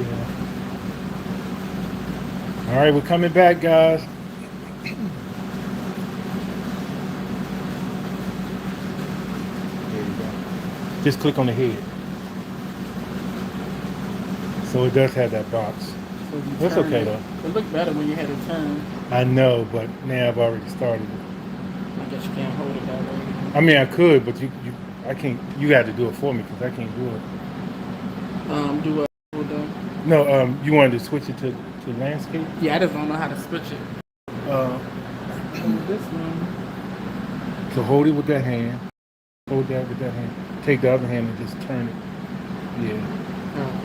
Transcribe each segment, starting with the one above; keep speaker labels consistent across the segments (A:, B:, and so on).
A: Yeah. All right, we're coming back, guys. There you go. Just click on the head. So it does have that box.
B: So you
A: That's
B: turn
A: okay
B: it.
A: though.
B: It looked better when you had it turned.
A: I know, but now I've already started it.
B: I guess you can't hold it that way.
A: I mean, I could, but I can't. You got to do it for me because I can't do it.
B: Do what we'll do.
A: No, you wanted to switch it to landscape.
B: Yeah, I just don't know how to switch it.
A: Uh,
B: Move this one.
A: so hold it with that hand. Hold that with that hand. Take the other hand and just turn it. Yeah.
B: Oh,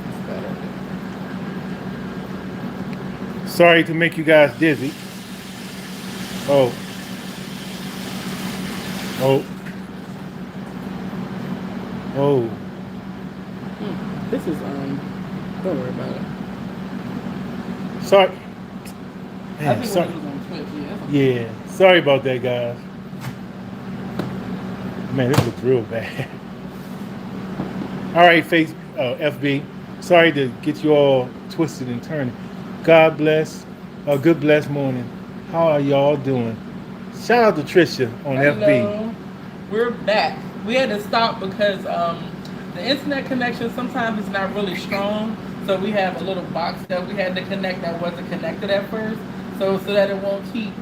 B: it's better.
A: Sorry to make you guys dizzy. Oh. Oh. Oh.
B: This is Don't worry about it.
A: Sorry.
B: I
A: Man,
B: think
A: sorry.
B: when it was on Twitch, yeah. That's okay.
A: Yeah. Sorry about that, guys. Man, this looks real bad. All right, FB. Sorry to get you all twisted and turning. God bless. Good blessed morning. How are y'all doing? Shout out to Trisha on FB.
B: Hello. We're back. We had to stop because the internet connection sometimes is not really strong. So we have a little box that we had to connect that wasn't connected at first. So that it won't keep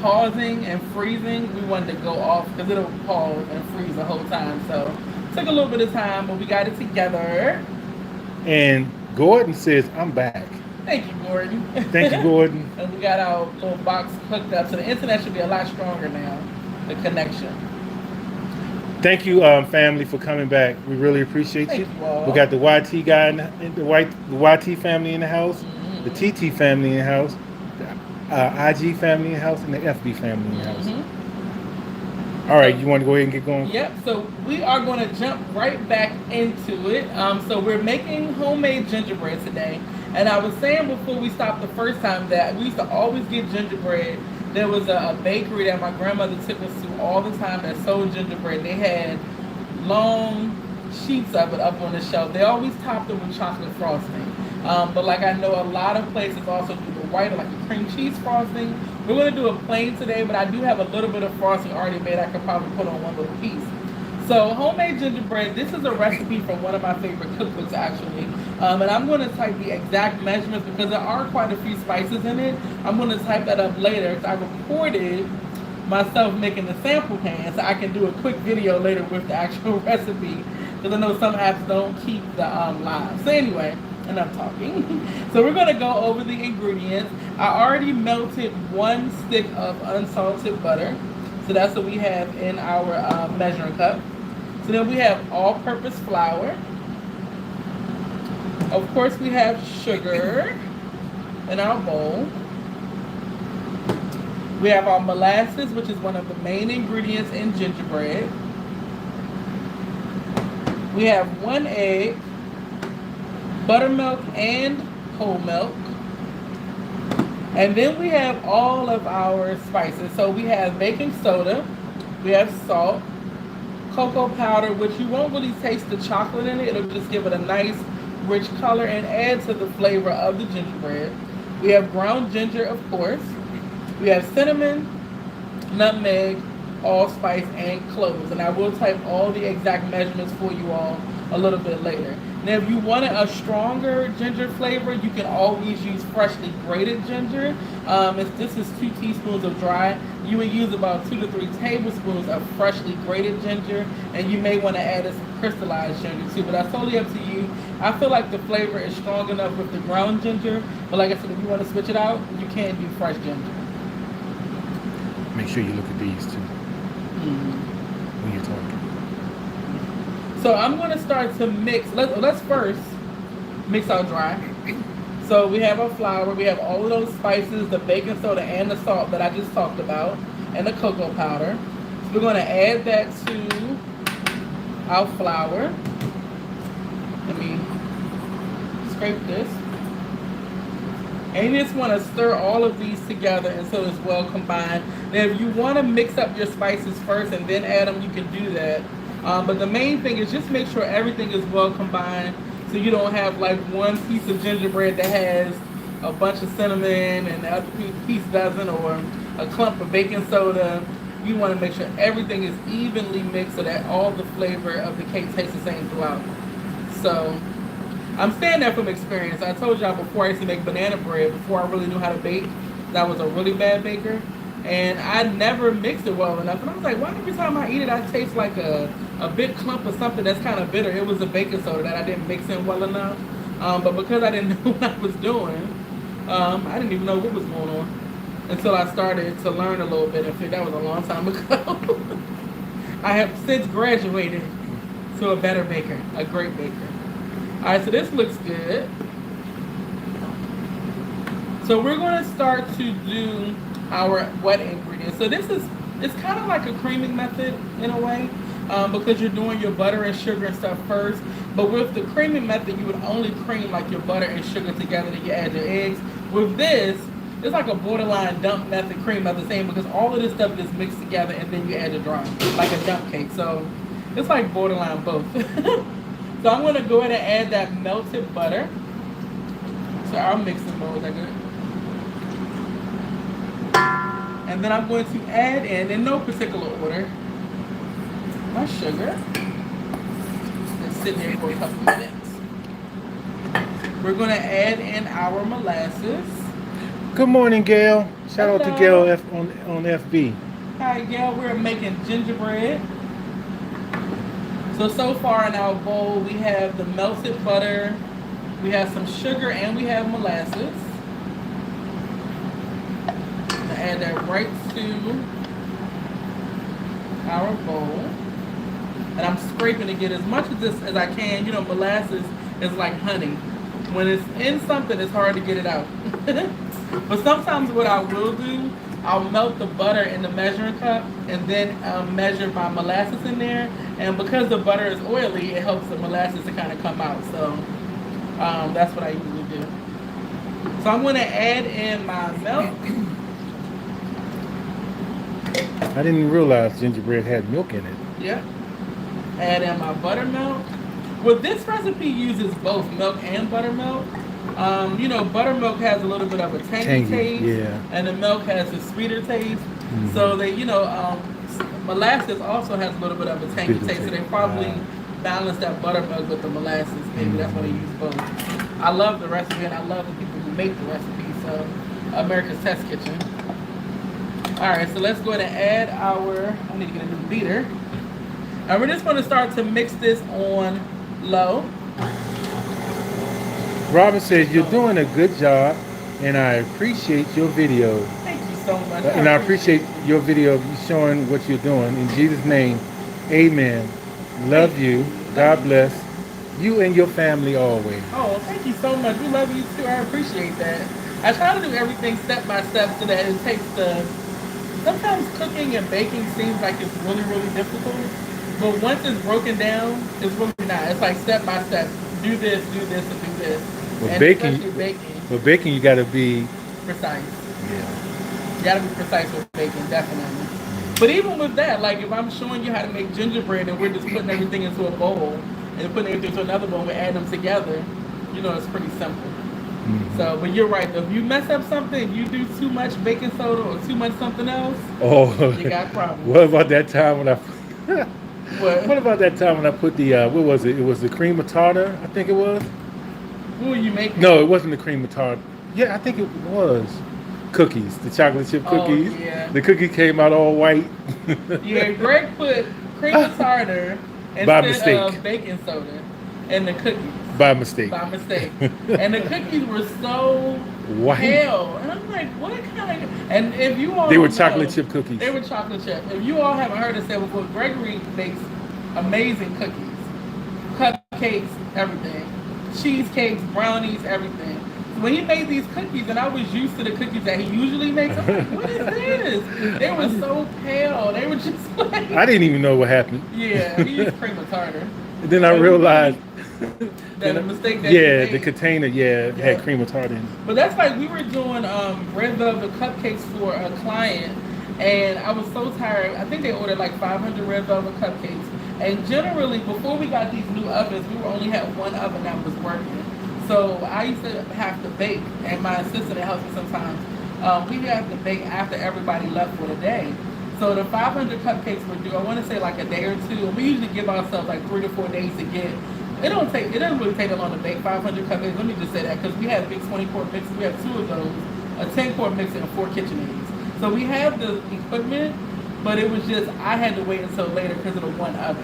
B: pausing and freezing, we wanted to go off because it'll pause and freeze the whole time. So it took a little bit of time, but we got it together.
A: And Gordon says, I'm back.
B: Thank you, Gordon.
A: Thank you, Gordon.
B: And we got our little box hooked up, so the internet should be a lot stronger now. The connection.
A: Thank you, family, for coming back. We really appreciate
B: Thank
A: you.
B: you all.
A: We got the YT guy in the YT family in the house, the TT family in the house, the IG family in the house, and the FB family in the house. All right, you want to go ahead and get going?
B: Yep, so we are going to jump right back into it. So we're making homemade gingerbread today. And I was saying before we stopped the first time that we used to always get gingerbread. There was a bakery that my grandmother took us to all the time that sold gingerbread. They had long sheets of it up on the shelf. They always topped it with chocolate frosting. But like I know a lot of places also do the white, like a cream cheese frosting. We're going to do a plain today, but I do have a little bit of frosting already made. I could probably put on one little piece. So homemade gingerbread, this is a recipe from one of my favorite cookbooks actually. And I'm going to type the exact measurements because there are quite a few spices in it. I'm going to type that up later because I recorded myself making the sample pan so I can do a quick video later with the actual recipe because I know some apps don't keep the live. So anyway, enough talking. So we're going to go over the ingredients. I already melted 1 stick of unsalted butter. So that's what we have in our measuring cup. So then we have all-purpose flour. Of course, we have sugar in our bowl. We have our molasses, which is one of the main ingredients in gingerbread. We have 1 egg, buttermilk and whole milk. And then we have all of our spices. So we have baking soda, we have salt, cocoa powder, which you won't really taste the chocolate in it. It'll just give it a nice, rich color and add to the flavor of the gingerbread. We have ground ginger, of course. We have cinnamon, nutmeg, allspice, and cloves. And I will type all the exact measurements for you all a little bit later. Now, if you wanted a stronger ginger flavor, you can always use freshly grated ginger. If this is 2 teaspoons of dry, you would use about 2 to 3 tablespoons of freshly grated ginger, and you may want to add some crystallized ginger too, but that's totally up to you. I feel like the flavor is strong enough with the ground ginger, but like I said, if you want to switch it out, you can do fresh ginger.
A: Make sure you look at these too when you're talking.
B: So I'm going to start to mix. Let's first mix our dry. So we have our flour, we have all of those spices, the baking soda and the salt that I just talked about, and the cocoa powder. So we're going to add that to our flour. Let me scrape this. And you just want to stir all of these together until it's well combined. Now if you want to mix up your spices first and then add them, you can do that. But the main thing is just make sure everything is well combined So you don't have like one piece of gingerbread that has a bunch of cinnamon and the other piece doesn't, or a clump of baking soda. You want to make sure everything is evenly mixed so that all the flavor of the cake tastes the same throughout. So I'm saying that from experience. I told y'all before I used to make banana bread before I really knew how to bake. I was a really bad baker, and I never mixed it well enough. And I was like, why every time I eat it, I taste like a big clump of something that's kind of bitter. It was the baking soda that I didn't mix in well enough. But because I didn't know what I was doing, I didn't even know what was going on until I started to learn a little bit. I think that was a long time ago. I have since graduated to a better baker, a great baker. All right, so this looks good. So we're going to start to do our wet ingredients. So it's kind of like a creaming method in a way, because you're doing your butter and sugar and stuff first. But with the creaming method, you would only cream like your butter and sugar together, then you add your eggs. With this, it's like a borderline dump method, cream method, same, because all of this stuff is mixed together and then you add the dry, like a dump cake. So it's like borderline both. So I'm going to go ahead and add that melted butter to our mixing bowl. Is that good? And then I'm going to add in no particular order, my sugar. It's sitting there for a couple minutes. We're going to add in our molasses.
A: Good morning, Gail. Shout out to
B: Hello.
A: Gail on FB.
B: Hi, Gail. We're making gingerbread. So far in our bowl, we have the melted butter, we have some sugar, and we have molasses. I'm gonna add that right to our bowl. And I'm scraping to get as much of this as I can. You know, molasses is like honey. When it's in something, it's hard to get it out. But sometimes what I will do, I'll melt the butter in the measuring cup and then measure my molasses in there. And because the butter is oily, it helps the molasses to kind of come out. So that's what I usually do. So I'm going to add in my milk.
A: I didn't realize gingerbread had milk in it.
B: Yep. Add in my buttermilk. Well, this recipe uses both milk and buttermilk. You know, buttermilk has a little bit of a tangy taste,
A: yeah,
B: and the milk has a sweeter taste.
A: Mm-hmm.
B: So they, you know, molasses also has a little bit of a tangy taste. So they probably balance that buttermilk with the molasses. Maybe that's why they use both. I love the recipe, and I love the people who make the recipe. So, America's Test Kitchen. All right, so let's go ahead and add our. I need to get a new beater, and we're just going to start to mix this on low.
A: Robin says you're doing a good job, and I appreciate your video.
B: Thank you so much.
A: And I appreciate your video of you showing what you're doing. In Jesus' name, amen. Love you. God bless you and your family always.
B: Oh, thank you so much. We love you too. I appreciate that. I try to do everything step by step so that it takes the. Sometimes cooking and baking seems like it's really, really difficult. But once it's broken down, it's really not. It's like step by step. Do this, and do this.
A: But
B: and
A: baking, you got to be
B: precise.
A: Yeah.
B: You got to be precise with baking, definitely. But even with that, like if I'm showing you how to make gingerbread and we're just putting everything into a bowl and putting everything into another bowl and we add them together, you know, it's pretty simple. Mm-hmm. So, but you're right. Though, if you mess up something, you do too much baking soda or too much something else, you got problems.
A: What about that time when I?
B: What
A: about that time when I put the what was it? It was the cream of tartar, I think it was.
B: Who were you making?
A: No, it wasn't the cream of tartar. Yeah, I think it was cookies, the chocolate chip cookies.
B: Oh, yeah.
A: The cookie came out all white.
B: Yeah, Greg put cream of tartar instead of baking soda in the cookies.
A: By mistake.
B: And the cookies were so
A: white.
B: Pale. And I'm like, what kind of... And if you all
A: They were chocolate chip cookies.
B: They were chocolate chip. If you all haven't heard us say before, Gregory makes amazing cookies. Cupcakes, everything. Cheesecakes, brownies, everything. So when he made these cookies, and I was used to the cookies that he usually makes, I'm like, what is this? They were so pale. They were just like...
A: I didn't even know what happened.
B: Yeah, he used cream of tartar.
A: And then I realized...
B: that a mistake that
A: the container, had cream of tartar in it.
B: But that's like we were doing red velvet cupcakes for a client, and I was so tired. I think they ordered like 500 red velvet cupcakes, And generally, before we got these new ovens, we only had one oven that was working. So I used to have to bake, and my assistant that helps me sometimes. We have to bake after everybody left for the day. So the 500 cupcakes were due, I want to say like a day or two. And we usually give ourselves like 3 to 4 days to get. It doesn't really take that long to bake 500 cupcakes. Let me just say that because we have big 20-quart mixers. We have 2 of those, a 10-quart mixer and 4 KitchenAids. So we have the equipment, but it was just I had to wait until later because of the one oven.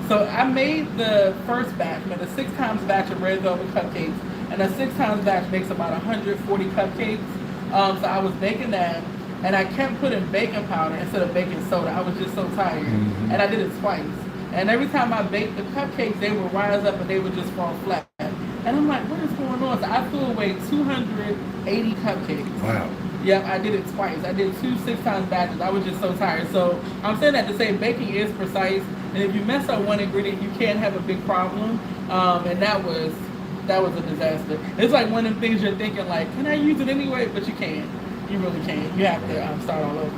B: So I made the first batch, made a 6 times batch of red velvet cupcakes, and a 6 times batch makes about 140 cupcakes. So I was baking that, and I kept putting baking powder instead of baking soda. I was just so tired, and I did it twice. And every time I baked the cupcakes, they would rise up and they would just fall flat. And I'm like, what is going on? So I threw away 280 cupcakes.
A: Wow.
B: Yep, I did it twice. I did 2 6 times batches. I was just so tired. So I'm saying that to say baking is precise, and if you mess up one ingredient, you can have a big problem. And that was a disaster. It's like one of the things you're thinking like, can I use it anyway? But you can't. You really can't. You have to start all over.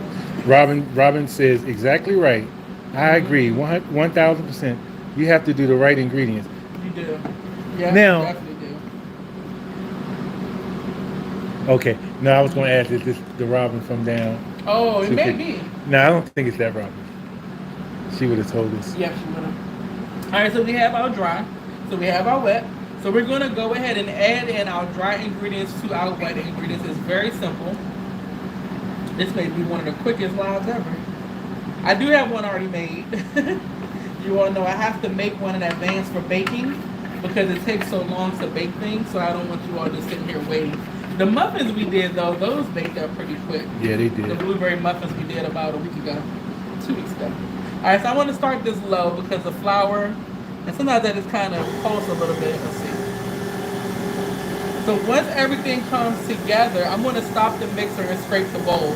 A: Robin says exactly right. I agree, 1,000%. You have to do the right ingredients.
B: You do. Yeah,
A: Now,
B: you definitely do.
A: Okay. No, I was going to ask, is this the Robin from down?
B: Oh, it may be.
A: No, I don't think it's that Robin. She would have told us.
B: Yep, she would have. All right, so we have our dry. So we have our wet. So we're going to go ahead and add in our dry ingredients to our wet ingredients. It's very simple. This may be one of the quickest lives ever. I do have one already made. You all know I have to make one in advance for baking because it takes so long to bake things, so I don't want you all just sitting here waiting. The muffins we did, though, those baked up pretty quick.
A: Yeah, they did.
B: The blueberry muffins we did about a week ago, 2 weeks ago. All right, so I want to start this low because the flour, and sometimes that just kind of pulse a little bit. Let's see. So once everything comes together, I'm going to stop the mixer and scrape the bowl.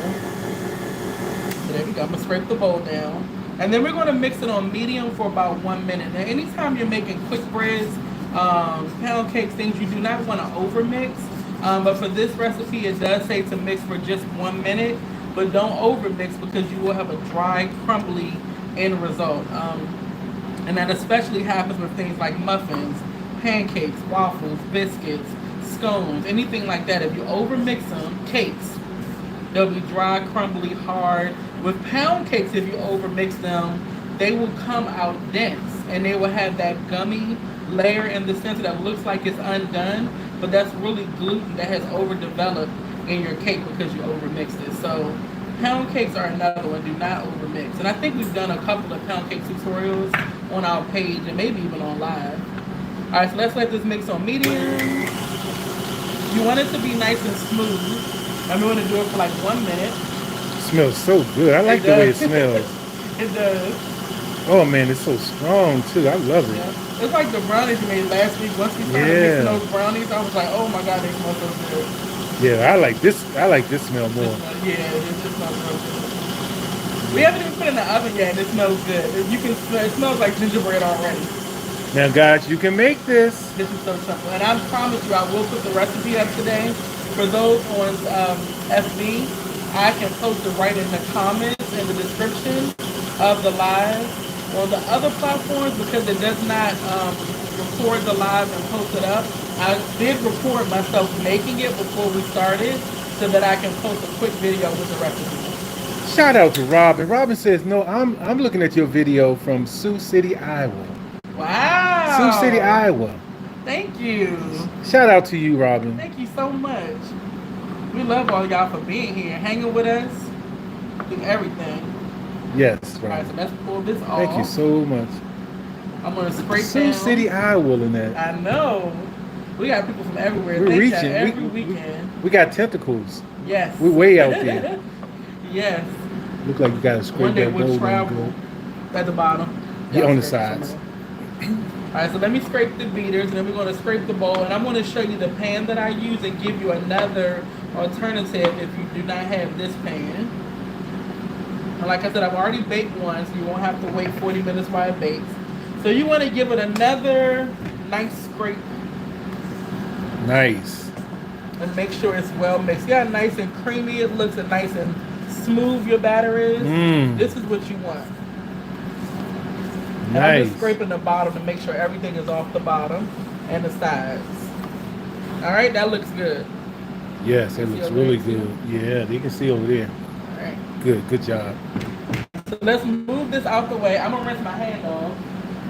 B: So there we go. I'm going to scrape the bowl down. And then we're going to mix it on medium for about 1 minute. Now, anytime you're making quick breads, pound cakes, things, you do not want to overmix. But for this recipe, it does say to mix for just 1 minute. But don't overmix because you will have a dry, crumbly end result. And that especially happens with things like muffins, pancakes, waffles, biscuits, scones, anything like that. If you overmix them, cakes, they'll be dry, crumbly, hard. With pound cakes, if you overmix them, they will come out dense and they will have that gummy layer in the center that looks like it's undone, but that's really gluten that has overdeveloped in your cake because you overmixed it. So pound cakes are another one. Do not overmix. And I think we've done a couple of pound cake tutorials on our page and maybe even on live. All right, so let's let this mix on medium. You want it to be nice and smooth. I'm going to do it for like 1 minute.
A: It smells so good. I like the way it smells.
B: It does.
A: Oh man, it's so strong too. I love it.
B: Yeah. It's like the brownies you made last week. Once we started mixing those brownies, I was like, oh my god, they smell so good.
A: Yeah, I like this smell more.
B: It smells so good. We haven't even put it in the oven yet, and it smells good. You can smell, it smells like gingerbread already.
A: Now, guys, you can make this.
B: This is so simple, and I promise you, I will put the recipe up today. For those on FB, I can post it right in the comments in the description of the live. On the other platforms, because it does not record the live and post it up, I did record myself making it before we started so that I can post a quick video with the recipe.
A: Shout out to Robin. Robin says, no, I'm looking at your video from Sioux City, Iowa.
B: Wow.
A: Sioux City, Iowa.
B: Thank you.
A: Shout out to you, Robin.
B: Thank you so much. We love all y'all for being here, hanging with us, doing everything.
A: Yes,
B: All right,
A: Robin.
B: so let's pull this off.
A: Thank you so much.
B: I'm going to scrape
A: Sioux
B: down.
A: City, Iowa in that.
B: I know. We got people from everywhere.
A: We're
B: They
A: reaching.
B: chat every weekend.
A: We got tentacles.
B: Yes.
A: We're way out there.
B: Yes.
A: Look like you got to scrape
B: One day
A: that
B: we'll
A: bowl
B: travel at the bottom.
A: Yeah,
B: Y'all
A: on the
B: scrape it
A: sides.
B: All right, so let me scrape the beaters, and then we're going to scrape the bowl, and I'm going to show you the pan that I use and give you another alternative if you do not have this pan. And like I said, I've already baked one, so you won't have to wait 40 minutes while it bakes. So you want to give it another nice scrape.
A: Nice.
B: And make sure it's well mixed. See how nice and creamy it looks and nice and smooth your batter is? This is what you want. And I'm just
A: Nice.
B: scraping the bottom to make sure everything is off the bottom and the sides. All right, that looks good.
A: Yes, it
B: See
A: looks
B: over there
A: really
B: too?
A: good. Yeah, you can see over there.
B: All right.
A: Good job.
B: So let's move this out the way. I'm gonna rinse my hand off,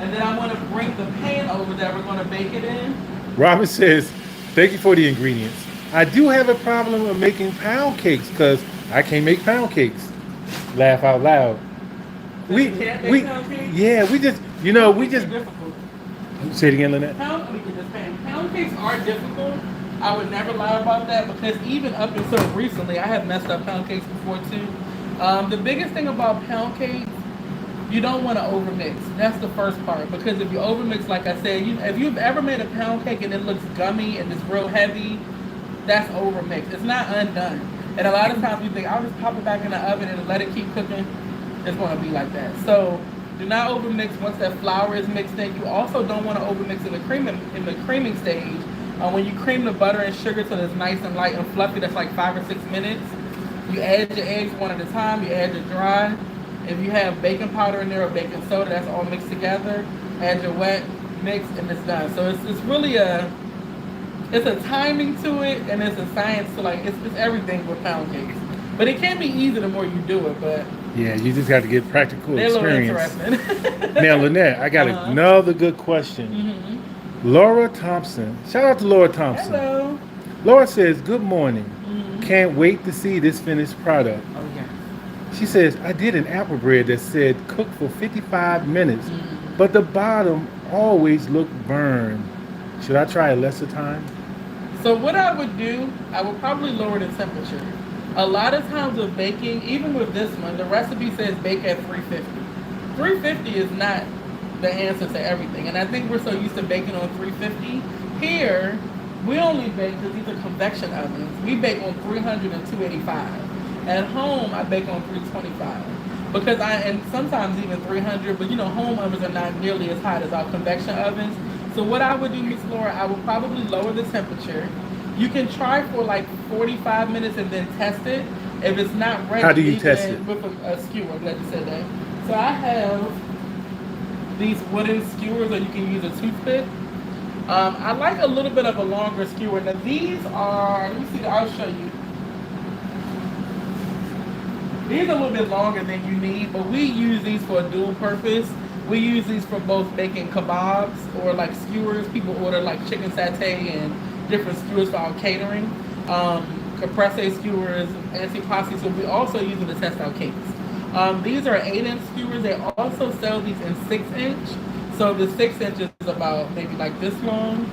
B: and then I'm gonna bring the pan over that we're gonna bake it in.
A: Robert says, thank you for the ingredients. I do have a problem of making pound cakes because I can't make pound cakes. Laugh out loud.
B: Since you can't make pound cakes,
A: Yeah, we just,
B: pound
A: we
B: cakes
A: just,
B: are difficult.
A: say it again, Lynette.
B: Let me get this pan. Pound cakes are difficult. I would never lie about that because even up until recently, I have messed up pound cakes before too. The biggest thing about pound cakes, you don't want to overmix. That's the first part because if you overmix, like I said, if you've ever made a pound cake and it looks gummy and it's real heavy, that's overmixed. It's not undone. And a lot of times we think, I'll just pop it back in the oven and let it keep cooking. It's going to be like that. So do not overmix once that flour is mixed in. You also don't want to overmix in the creaming stage. When you cream the butter and sugar till it's nice and light and fluffy, that's like 5 or 6 minutes. You add your eggs one at a time. You add your dry. If you have baking powder in there or baking soda, that's all mixed together. Add your wet mix and it's done. So it's really it's a timing to it and it's a science to it's everything with pound cakes. But it can be easy the more you do it, but
A: Yeah, you just got to get practical
B: they're a little
A: experience.
B: interesting.
A: Now, Lynette, I got another good question.
B: Mm-hmm.
A: Laura Thompson. Shout out to Laura Thompson.
B: Hello.
A: Laura says, good morning.
B: Mm-hmm.
A: Can't wait to see this finished product.
B: Oh, yeah.
A: She says, I did an apple bread that said cook for 55 minutes, but the bottom always looked burned. Should I try a lesser time?
B: So what I would do, I would probably lower the temperature. A lot of times with baking, even with this one, the recipe says bake at 350. 350 is not the answer to everything. And I think we're so used to baking on 350. Here, we only bake, because these are convection ovens, we bake on 300 and 285. At home, I bake on 325. And sometimes even 300, but home ovens are not nearly as hot as our convection ovens. So what I would do, Miss Laura, I would probably lower the temperature. You can try for like 45 minutes and then test it. If it's not ready,
A: how do you test it?
B: With a skewer. I'm glad you said that. So I have these wooden skewers, or you can use a toothpick. I like a little bit of a longer skewer. Now these are, let me see, I'll show you. These are a little bit longer than you need, but we use these for a dual purpose. We use these for both baking kebabs or like skewers. People order like chicken satay and different skewers for our catering. Caprese skewers, antipasti, so we also use them to test our cakes. These are 8-inch skewers. They also sell these in 6-inch. So the 6-inch is about maybe like this long.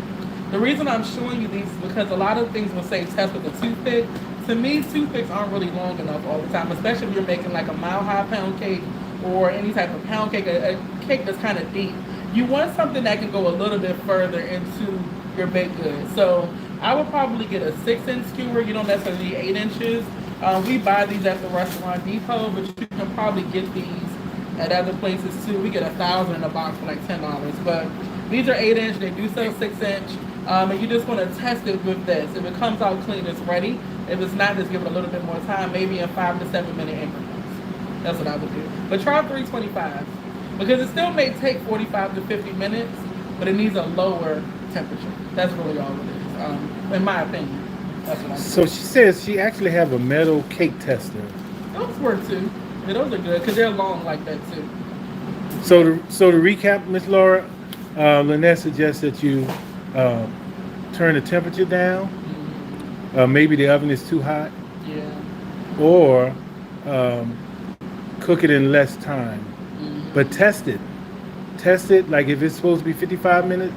B: The reason I'm showing you these is because a lot of things will say test with a toothpick. To me, toothpicks aren't really long enough all the time, especially if you're making like a mile-high pound cake or any type of pound cake, a cake that's kind of deep. You want something that can go a little bit further into your baked goods. So I would probably get a 6-inch skewer. You don't necessarily need 8 inches. We buy these at the Restaurant Depot, but you can probably get these at other places too. We get 1,000 in a box for like $10. But these are 8-inch. They do sell 6-inch. And you just want to test it with this. If it comes out clean, it's ready. If it's not, just give it a little bit more time, maybe in 5 to 7 minute increments. That's what I would do. But try 325 because it still may take 45 to 50 minutes, but it needs a lower temperature. That's really all it is, in my opinion. That's what I do.
A: So she says she actually have a metal cake tester.
B: Those work too. Yeah, those are good because they're long like that too.
A: So to recap, Miss Laura, Lynette suggests that you turn the temperature down. Maybe the oven is too hot.
B: Yeah.
A: Or cook it in less time. But test it. Test it, like if it's supposed to be 55 minutes,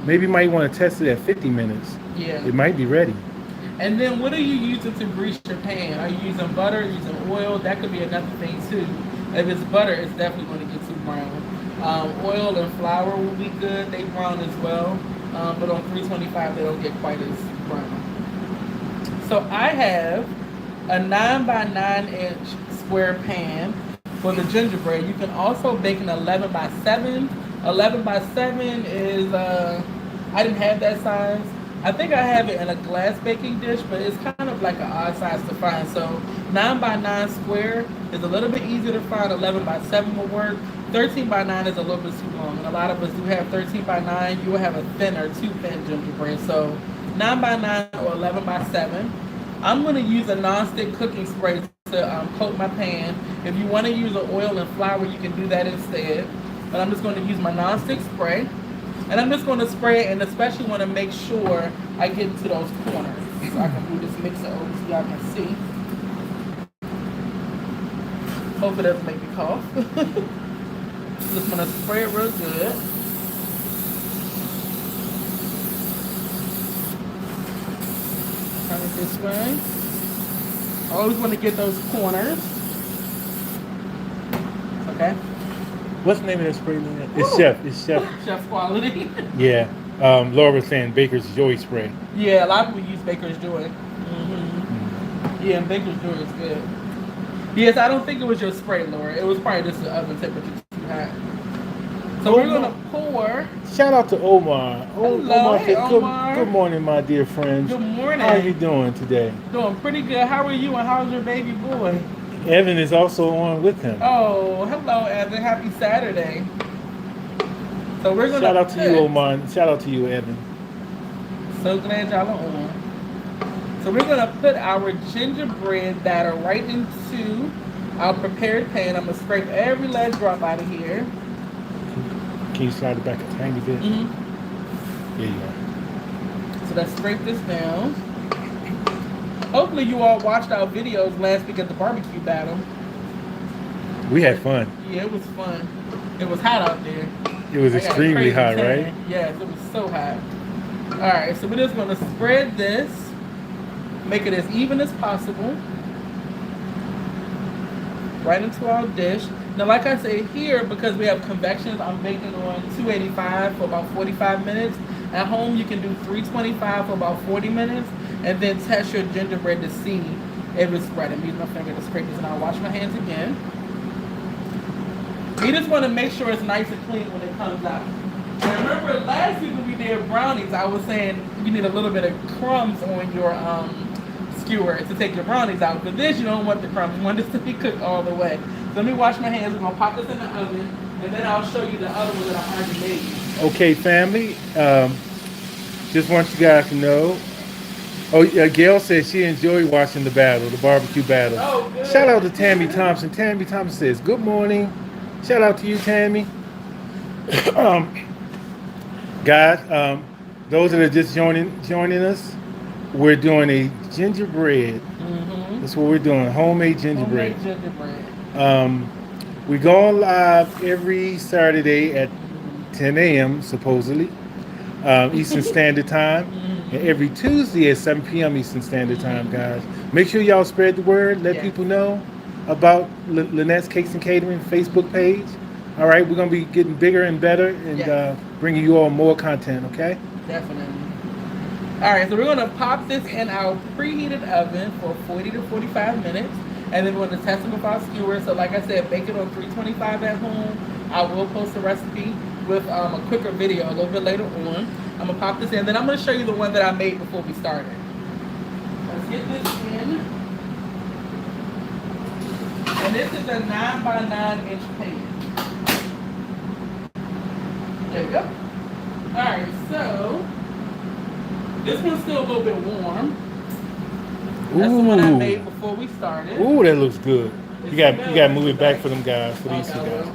A: maybe you might want to test it at 50 minutes.
B: Yeah.
A: It might be ready.
B: And then what are you using to grease your pan? Are you using butter, using oil? That could be another thing too. If it's butter, it's definitely going to get too brown. Oil and flour will be good. They brown as well. But on 325, they don't get quite as brown. So I have a 9 by 9 inch square pan for the gingerbread. You can also bake an 11 by 7. 11 by 7 is, I didn't have that size. I think I have it in a glass baking dish, but it's kind of like an odd size to find. So 9 by 9 square is a little bit easier to find. 11 by 7 will work. 13 by 9 is a little bit too long, and a lot of us do have 13 by 9. You will have a thinner, too thin gingerbread. So 9 by 9 or 11 by 7. I'm going to use a non-stick cooking spray to coat my pan. If you want to use an oil and flour, you can do that instead. But I'm just going to use my non-stick spray. And I'm just going to spray it, and especially want to make sure I get into those corners. So I can move this mixer over so y'all can see. Hope it doesn't make me cough. Just want to spray it real good. Turn it this way. I always want to get those corners. Okay.
A: What's the name of that spray? It's Chef. It's Chef.
B: Chef quality.
A: Yeah. Laura was saying Baker's Joy spray.
B: Yeah, a lot of people use Baker's Joy. Mm-hmm. Yeah, and Baker's Joy is good. Yes, I don't think it was your spray, Laura. It was probably just the oven temperature too hot. So we're gonna pour.
A: Shout out to Omar.
B: Hello,
A: Omar
B: hey,
A: said,
B: Omar.
A: Good morning, my dear friends.
B: Good morning.
A: How are you doing today?
B: Doing pretty good. How are you, and how's your baby boy?
A: Evan is also on with him.
B: Oh, hello, Evan. Happy Saturday. So we're gonna
A: Shout out to you, Omar. Shout out to you, Evan.
B: So glad y'all are on. So we're gonna put our gingerbread batter right into our prepared pan. I'm gonna scrape every last drop out of here.
A: Can you slide it back a tiny bit?
B: Mm-hmm.
A: There you go.
B: So let's scrape this down. Hopefully you all watched our videos last week at the barbecue battle.
A: We had fun.
B: Yeah, it was fun. It was hot out there.
A: It was extremely hot, right?
B: Yes, it was so hot. All right, so we're just gonna spread this, make it as even as possible, right into our dish. Now, like I say here, because we have convections, I'm baking on 285 for about 45 minutes. At home, you can do 325 for about 40 minutes, and then test your gingerbread to see if it's right. I'm using my finger to scrape this, and I'll wash my hands again. You just want to make sure it's nice and clean when it comes out. And remember, last week when we did brownies, I was saying you need a little bit of crumbs on your skewer to take your brownies out. But this, you don't want the crumbs. You want this to be cooked all the way. So let me wash my hands. We're going to pop this in the oven, and then I'll show you the other one that I already made.
A: Okay, family. Just want you guys to know. Oh, Gail says she enjoyed watching the battle, the barbecue battle.
B: Oh, good.
A: Shout out to Tammy Thompson. Tammy Thompson says, good morning. Shout out to you, Tammy. Guys, those that are just joining us, we're doing a gingerbread. Mm-hmm. That's what we're doing, homemade gingerbread. We go live every Saturday at 10 a.m. supposedly, Eastern Standard Time, and every Tuesday at 7 p.m. Eastern Standard Time, guys. Make sure y'all spread the word, let people know about Lynette's Cakes and Catering Facebook page. All right, we're going to be getting bigger and better and bringing you all more content, okay?
B: Definitely. All right, so we're going to pop this in our preheated oven for 40 to 45 minutes, and then we're going to test it with our skewer. So like I said, bake it on 325 at home. I will post a recipe with a quicker video a little bit later on. I'm going to pop this in, then I'm going to show you the one that I made before we started. Let's get this in. And this is a 9 by 9 inch pan. There you go. Alright, so this one's still a little bit warm. That's the one I made before we started.
A: Ooh, that looks good. You got to move it back for them guys, for these two guys.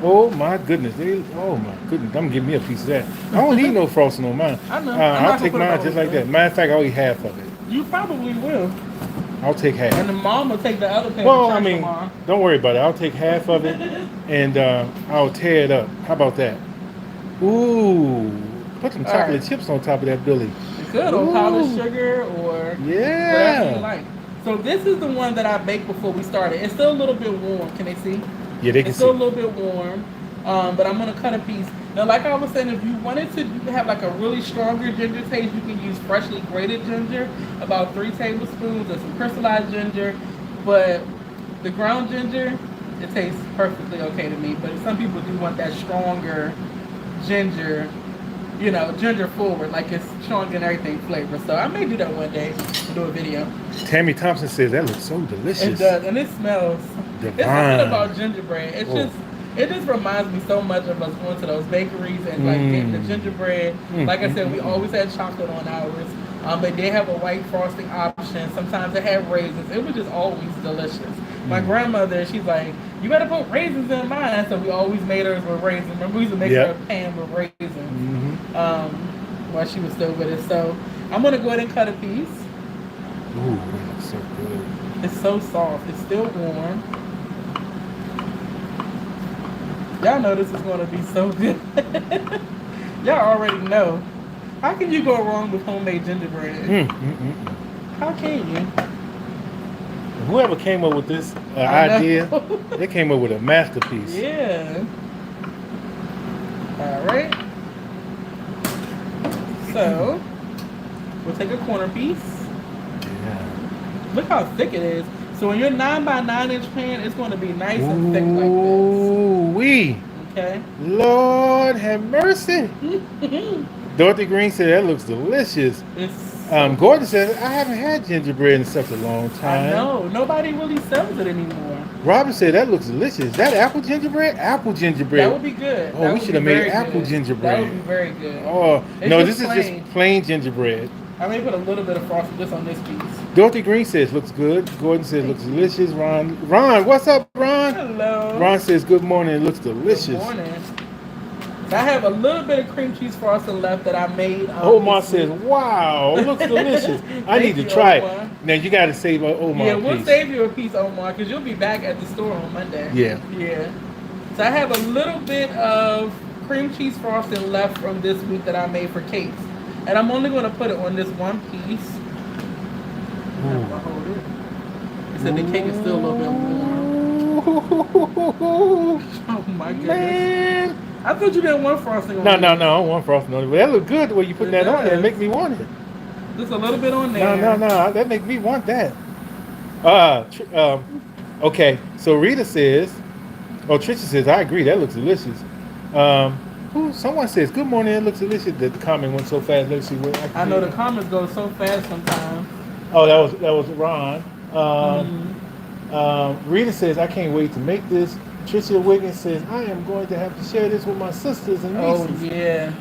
A: Oh my goodness. Oh my goodness. I'm gonna give me a piece of that. I don't need no frosting on mine.
B: I know.
A: I'll take mine just like that. Matter of fact, I'll eat half of it.
B: You probably will.
A: I'll take half.
B: And the mom will take the other pan.
A: Well, I mean, don't worry about it. I'll take half of it and I'll tear it up. How about that? Ooh. Put some chocolate chips on top of that, Billy.
B: You could, or powdered sugar, or whatever you like. So this is the one that I baked before we started. It's still a little bit warm. Can they see?
A: Yeah, they can see.
B: It's still a little bit warm, but I'm going to cut a piece. Now, like I was saying, if you wanted to have like a really stronger ginger taste, you can use freshly grated ginger, about 3 tablespoons of some crystallized ginger. But the ground ginger, it tastes perfectly okay to me. But some people do want that stronger ginger, you know, ginger forward, like it's strong in everything flavor. So I may do that one day and do a video.
A: Tammy Thompson says that looks so delicious.
B: It does, and it smells
A: divine.
B: It's something about gingerbread. It just reminds me so much of us going to those bakeries and like getting the gingerbread. Like I said, we always had chocolate on ours. But they have a white frosting option. Sometimes they have raisins. It was just always delicious. My grandmother, she's like, you better put raisins in mine. So we always made hers with raisins. Remember, we used to make her a pan with raisins while she was still with us. So I'm going to go ahead and cut a piece.
A: Ooh, that's so good.
B: It's so soft. It's still warm. Y'all know this is going to be so good. Y'all already know. How can you go wrong with homemade gingerbread? How can you?
A: Whoever came up with this idea, they came up with a masterpiece.
B: Yeah. All right. So, we'll take a corner piece.
A: Yeah.
B: Look how thick it is. So when your 9 by 9 inch pan, it's going to be nice and thick like
A: Ooh wee.
B: this. Okay.
A: Lord have mercy. Dorothy Green said that looks delicious. Gordon said I haven't had gingerbread in such a long time.
B: I know. Nobody really sells it anymore.
A: Robin said that looks delicious. Is that apple gingerbread? Apple gingerbread.
B: That would be good.
A: Oh, we should have made apple gingerbread.
B: That would be very good.
A: Oh, no, this is just plain gingerbread.
B: I may put a little bit of frosting just on this piece.
A: Dorothy Green says looks good. Gordon says looks delicious. Ron, what's up, Ron?
B: Hello.
A: Ron says good morning. It looks delicious.
B: Good morning. I have a little bit of cream cheese frosting left that I made.
A: Omar says, wow, it looks delicious. I need to try it. Now, you got to save Omar
B: Yeah,
A: a
B: we'll
A: piece.
B: save you a piece, Omar, because you'll be back at the store on Monday.
A: Yeah.
B: Yeah. So I have a little bit of cream cheese frosting left from this week that I made for cakes. And I'm only going to put it on this one piece. I'm gonna hold it. It said the cake is still a little bit warm. Oh, my goodness.
A: Man.
B: I thought you didn't want frosting on
A: No,
B: it.
A: I don't want frosting on it. But that look good the way you put that on there. It make me want it.
B: Just a little bit on there.
A: No. That make me want that. Okay. So Rita says, Trisha says, I agree. That looks delicious. Someone says, good morning. It looks delicious. The comment went so fast. Let's see what
B: I know the comments go so fast sometimes.
A: Oh, that was Ron. Rita says, I can't wait to make this. Tricia Wiggins says, I am going to have to share this with my sisters and nieces.
B: Oh, yeah.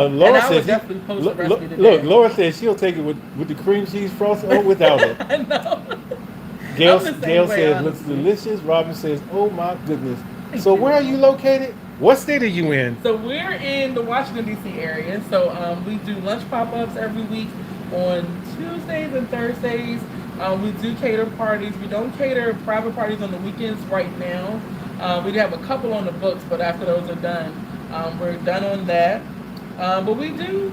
A: Laura says,
B: definitely post the recipe today.
A: look, Laura says she'll take it with the cream cheese frosting or without it.
B: I know.
A: Gail says, looks delicious. Robin says, oh my goodness. So where are you located? What state are you in?
B: So we're in the Washington, D.C. area. So we do lunch pop-ups every week on Tuesdays and Thursdays. We do cater parties. We don't cater private parties on the weekends right now. We have a couple on the books, but after those are done, we're done on that. But we do,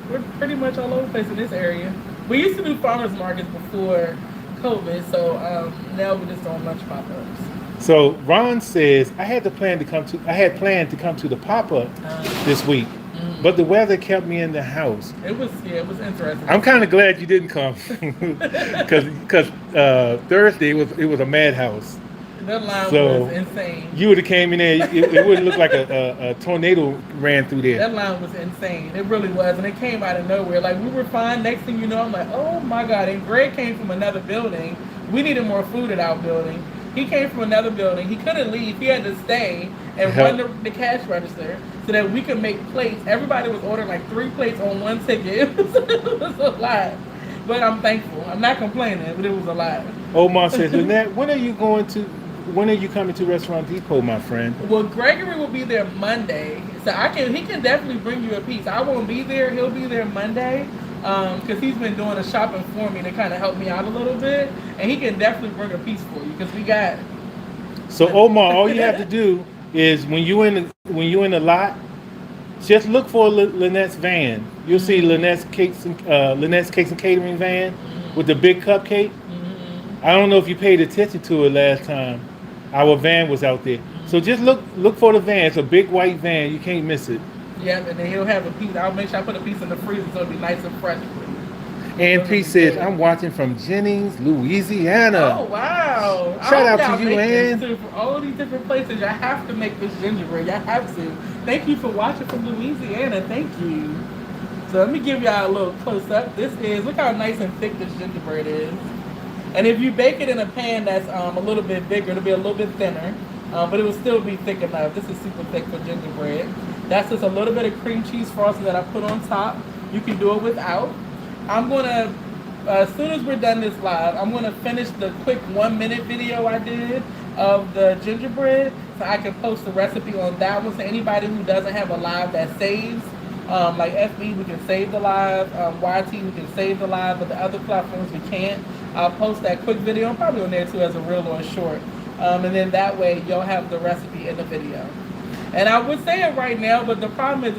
B: we're pretty much all over the place in this area. We used to do farmers markets before COVID, so now we're just doing lunch pop-ups.
A: So Ron says, I had planned to come to the pop-up this week, but the weather kept me in the house.
B: It was interesting.
A: I'm kind of glad you didn't come, because Thursday it was a madhouse.
B: That line was insane.
A: You would have came in there, it would look like a tornado ran through there.
B: That line was insane. It really was. And it came out of nowhere. Like, we were fine. Next thing you know, I'm like, oh my God. And Greg came from another building. We needed more food at our building. He came from another building. He couldn't leave. He had to stay and run the cash register so that we could make plates. Everybody was ordering like 3 plates on one ticket. It was a lot. But I'm thankful. I'm not complaining, but it was a lot.
A: Omar says, Lynette, when are you coming to Restaurant Depot, my friend?
B: Well, Gregory will be there Monday, so he can definitely bring you a piece. I won't be there. He'll be there Monday, because he's been doing the shopping for me to kind of help me out a little bit, and he can definitely bring a piece for you because we got.
A: So Omar, all you have to do is when you in the lot, just look for Lynette's van. You'll see Lynette's Cakes and Catering van with the big cupcake. I don't know if you paid attention to it last time. Our van was out there. So just look for the van. It's a big white van. You can't miss it.
B: Yeah, and then he'll have a piece. I'll make sure I put a piece in the freezer so it'll be nice and fresh.
A: And P says, I'm watching from Jennings, Louisiana.
B: Oh, wow.
A: Shout out to you, Ann.
B: From all these different places, y'all have to make this gingerbread. Y'all have to. Thank you for watching from Louisiana. Thank you. So let me give y'all a little close-up. Look how nice and thick this gingerbread is. And if you bake it in a pan that's a little bit bigger, it'll be a little bit thinner. but it will still be thick enough. This is super thick for gingerbread. That's just a little bit of cream cheese frosting that I put on top. You can do it without. I'm gonna, as soon as we're done this live, I'm gonna finish the quick 1-minute video I did of the gingerbread, so I can post the recipe on that one. So anybody who doesn't have a live that saves, like FB, we can save the live, YT, we can save the live, but the other platforms we can't. I'll post that quick video, I'm probably on there too as a reel or a short, and then that way you'll have the recipe in the video. And I would say it right now, but the problem is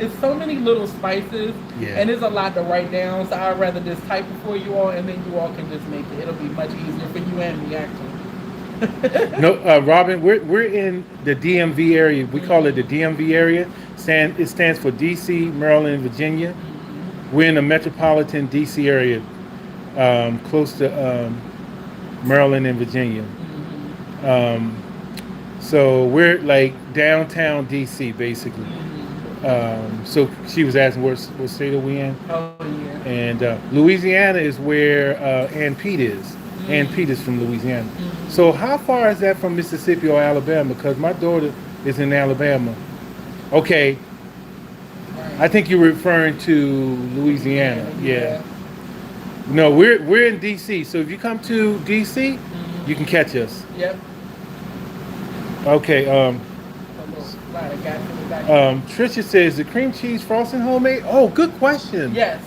B: it's so many little spices, and it's a lot to write down, so I'd rather just type it for you all, and then you all can just make it. It'll be much easier for you and me, actually.
A: No, Robin, we're in the DMV area. We call it the DMV area. It stands for DC, Maryland, and Virginia. We're in the metropolitan DC area, close to Maryland and Virginia. So we're like downtown DC, basically. So she was asking what state are we in?
B: Oh, yeah.
A: And Louisiana is where Ann Pete is. Ann Pete is from Louisiana. So how far is that from Mississippi or Alabama? Because my daughter is in Alabama. Okay. I think you're referring to Louisiana. Yeah. No, we're in DC. So if you come to DC, you can catch us.
B: Yep.
A: Okay. Trisha says the cream cheese frosting homemade. Oh, good question.
B: Yes.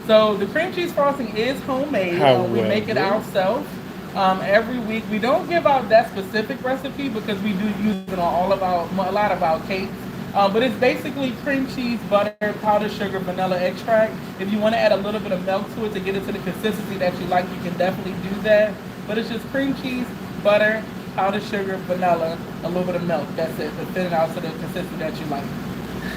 B: So the cream cheese frosting is homemade. We make it ourselves. Every week. We don't give out that specific recipe because we do use it on a lot of our cakes. But it's basically cream cheese, butter, powdered sugar, vanilla extract. If you want to add a little bit of milk to it to get it to the consistency that you like, you can definitely do that. But it's just cream cheese, butter, powdered sugar, vanilla, a little bit of milk. That's it. To fit it out to the consistency that you like.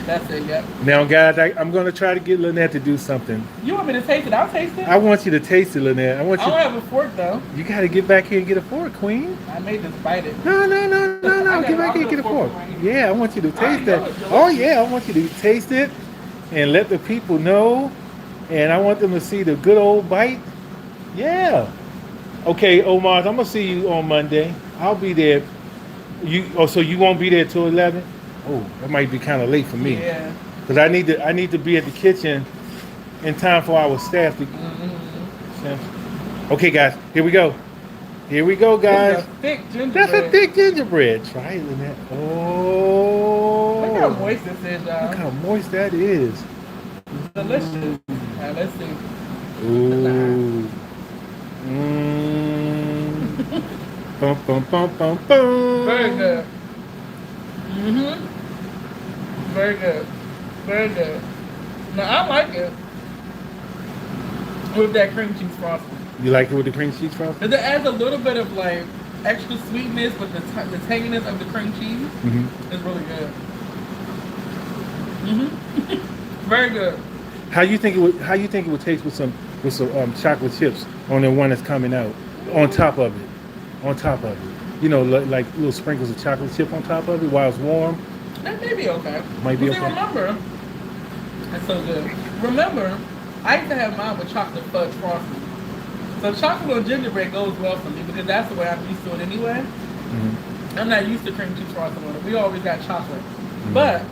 B: That's it, yep.
A: Now, guys, I'm going to try to get Lynette to do something.
B: You want me to taste it? I'll taste it.
A: I want you to taste it, Lynette. I don't
B: have a fork, though.
A: You got to get back here and get a fork, Queen.
B: I may just bite it.
A: No. Get back here and get a fork. Yeah, I want you to taste that. Oh, yeah, I want you to taste it and let the people know. And I want them to see the good old bite. Yeah. Okay, Omar, I'm going to see you on Monday. I'll be there. So you won't be there till 11? Oh, that might be kind of late for me.
B: Yeah.
A: Because I need to be at the kitchen in time for our staff to. Okay, guys, here we go. Here we go, guys.
B: That's a thick gingerbread.
A: That's a thick gingerbread. Try it, Lynette. Oh.
B: Look how moist this is, y'all.
A: Look how moist that is.
B: It's delicious. Now, let's see.
A: Ooh. Bum, bum, bum, bum, bum.
B: Very good. Very good. Very good. Now, I like it with that cream cheese frosting.
A: You like it with the cream cheese frosting?
B: It adds a little bit of like extra sweetness with the tanginess of the cream cheese. It's really good. Very good.
A: How you think it would taste with some chocolate chips on the one that's coming out on top of it? On top of it. You know, like little sprinkles of chocolate chip on top of it while it's warm.
B: That may be okay.
A: Might be okay.
B: Remember, that's so good. Remember, I used to have mine with chocolate fudge frosting. So chocolate on gingerbread goes well for me because that's the way I'm used to it anyway. I'm not used to cream cheese frosting on it. We always got chocolate. But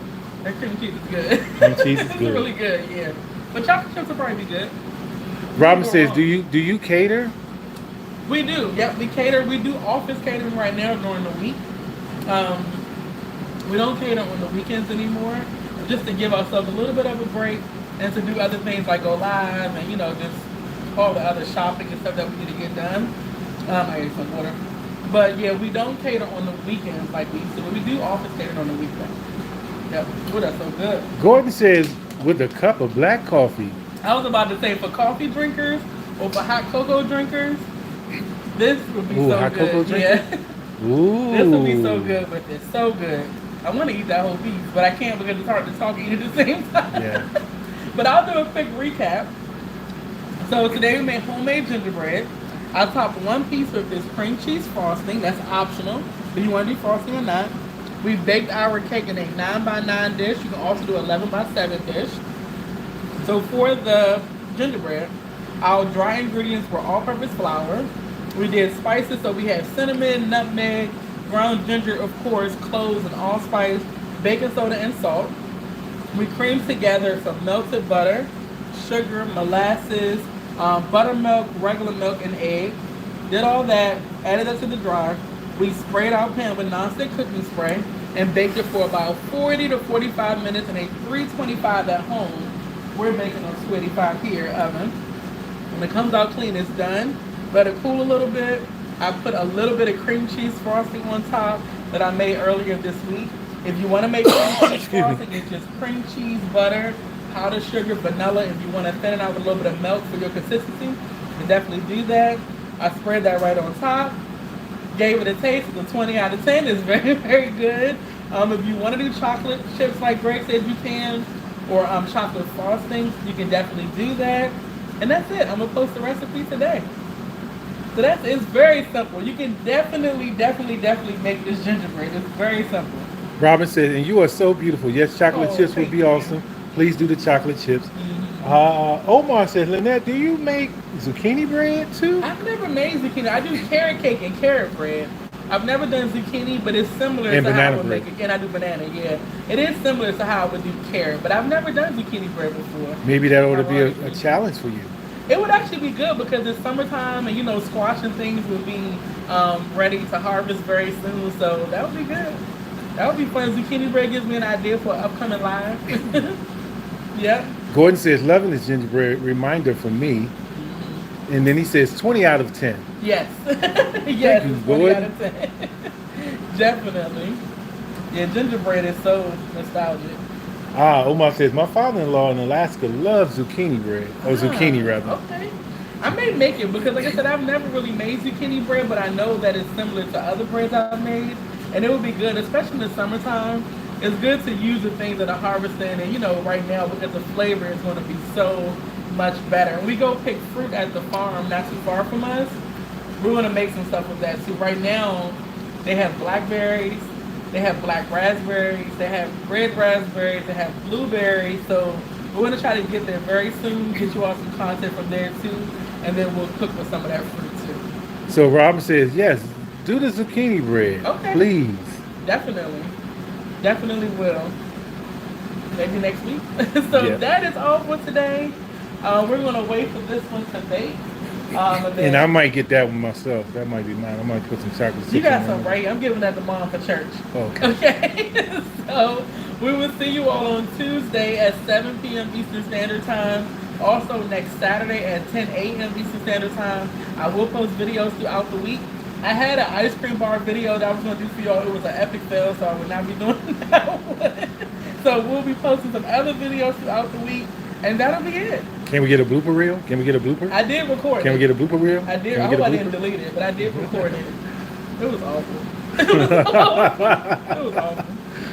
B: that cream cheese is good.
A: Cream cheese is
B: it's
A: good.
B: really good, yeah. But chocolate chips will probably be good.
A: Robin says, do you cater?
B: We do. Yep, we cater. We do office catering right now during the week. We don't cater on the weekends anymore, just to give ourselves a little bit of a break and to do other things like go live and, just all the other shopping and stuff that we need to get done. I ate some water. But yeah, we don't cater on the weekends like we used to, but we do office catering on the weekends. Yep. Oh, that's so good.
A: Gordon says, with a cup of black coffee.
B: I was about to say for coffee drinkers or for hot cocoa drinkers, this would be so
A: hot
B: good.
A: Cocoa drinkers?
B: Yeah.
A: Ooh.
B: This would be so good with this. So good. I want to eat that whole piece, but I can't because it's hard to talk and eat at the same time. Yeah. But I'll do a quick recap. So today we made homemade gingerbread. I topped one piece with this cream cheese frosting. That's optional. If you want to do frosting or not. We baked our cake in a 9x9 dish. You can also do 11x7 dish. So for the gingerbread, our dry ingredients were all-purpose flour. We did spices, so we had cinnamon, nutmeg, ground ginger, of course, cloves and allspice, baking soda, and salt. We creamed together some melted butter, sugar, molasses, buttermilk, regular milk, and egg. Did all that, added that to the jar. We sprayed our pan with nonstick cooking spray and baked it for about 40 to 45 minutes in a 325 at home. We're making a 285 here oven. When it comes out clean, it's done. Let it cool a little bit. I put a little bit of cream cheese frosting on top that I made earlier this week. If you want to make cream cheese frosting, it's just cream cheese, butter, powdered sugar, vanilla. If you want to thin it out with a little bit of milk for your consistency, you can definitely do that. I spread that right on top. Gave it a taste. It's a 20 out of 10. It's very, very good. If you want to do chocolate chips like Greg said you can, or chocolate frosting, you can definitely do that. And that's it. I'm going to post the recipe today. So it's very simple. You can definitely make this gingerbread. It's very simple.
A: Robin said, and you are so beautiful. Yes, chocolate chips would be awesome. Please do the chocolate chips. Omar says, Lynette, do you make zucchini bread too?
B: I've never made zucchini. I do carrot cake and carrot bread. I've never done zucchini, but it's similar to how I would make it. And I do banana, yeah. It is similar to how I would do carrot, but I've never done zucchini bread before.
A: Maybe that ought to be a challenge for you.
B: It would actually be good because it's summertime and, squash and things will be ready to harvest very soon. So that would be good. That would be fun. Zucchini bread gives me an idea for an upcoming live. Yep.
A: Gordon says, loving this gingerbread reminder for me. And then he says 20 out of 10.
B: Yes. Yes, it's 20 out of 10. Definitely. Yeah, gingerbread is so nostalgic.
A: Omar says, my father-in-law in Alaska loves zucchini bread. Or zucchini, rather.
B: Okay. I may make it because, like I said, I've never really made zucchini bread, but I know that it's similar to other breads I've made. And it would be good, especially in the summertime. It's good to use the things that are harvesting. And, right now, because the flavor is going to be so much better. And we go pick fruit at the farm not too far from us. We're going to make some stuff with that, too. Right now, they have blackberries. They have black raspberries, they have red raspberries, they have blueberries. So we're going to try to get there very soon, get you all some content from there too, and then we'll cook with some of that fruit too.
A: So Robin says, yes, do the zucchini bread,
B: okay.
A: Please.
B: Definitely will. Maybe next week. So That is all for today. We're going to wait for this one to bake.
A: And I might get that one myself. That might be mine. I might put some chocolate chips.
B: You got some, right? I'm giving that to Mom for church. Okay. So we will see you all on Tuesday at 7 p.m. Eastern Standard Time. Also next Saturday at 10 a.m. Eastern Standard Time. I will post videos throughout the week. I had an ice cream bar video that I was going to do for y'all. It was an epic fail, so I will not be doing that one. So we'll be posting some other videos throughout the week. And that'll be it.
A: Can we get a blooper reel? Can we get a blooper?
B: I did record it.
A: Can we get a blooper reel?
B: I did. I hope I didn't delete it, but I did record it. It was awful. It was awful.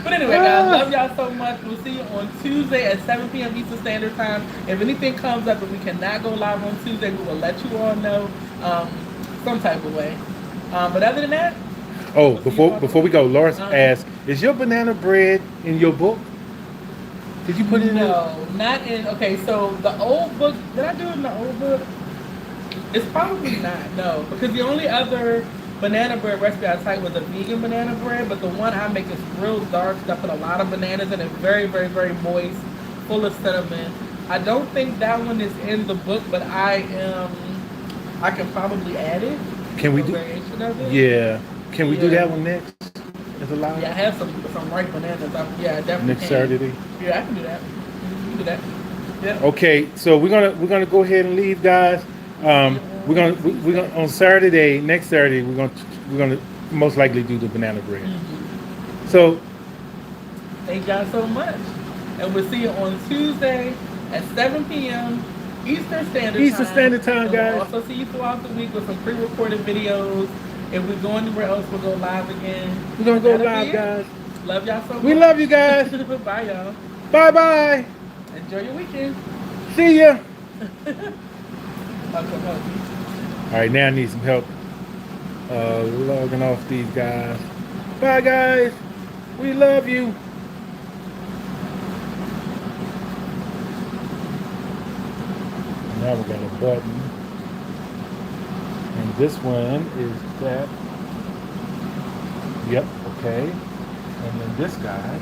B: But anyway, guys, love y'all so much. We'll see you on Tuesday at 7 p.m. Eastern Standard Time. If anything comes up and we cannot go live on Tuesday, we will let you all know some type of way. But other than that...
A: Before we go, Lawrence asked, is your banana bread in your book? Did you put it in?
B: No, not in. Okay, so the old book. Did I do it in the old book? It's probably not. No, because the only other banana bread recipe I typed was a vegan banana bread, but the one I make is real dark. I put a lot of bananas in it, very, very, very moist, full of cinnamon. I don't think that one is in the book, but I can probably add it.
A: Can we do?
B: Variation of it.
A: Yeah. Can we do that one next?
B: Yeah, I have some ripe bananas. Yeah, definitely.
A: Next Saturday.
B: Yeah, I can do that. You can do that. Yeah.
A: Okay, so we're gonna go ahead and leave, guys. We're gonna on Saturday, next Saturday, we're gonna most likely do the banana bread. Mm-hmm. So
B: thank y'all so much, and we'll see you on Tuesday at 7 p.m. Eastern Standard Time,
A: guys.
B: We'll also see you throughout the week with some pre-recorded videos. If we go anywhere else, we'll go live again.
A: We're gonna go live, guys.
B: Love y'all so much.
A: We love you guys.
B: Bye, y'all.
A: Bye.
B: Enjoy your weekend.
A: See ya.
B: I'll come help you.
A: All right, now I need some help logging off these guys. Bye, guys. We love you. Now we got a button. And this one is that Yep. Okay. And then this guy.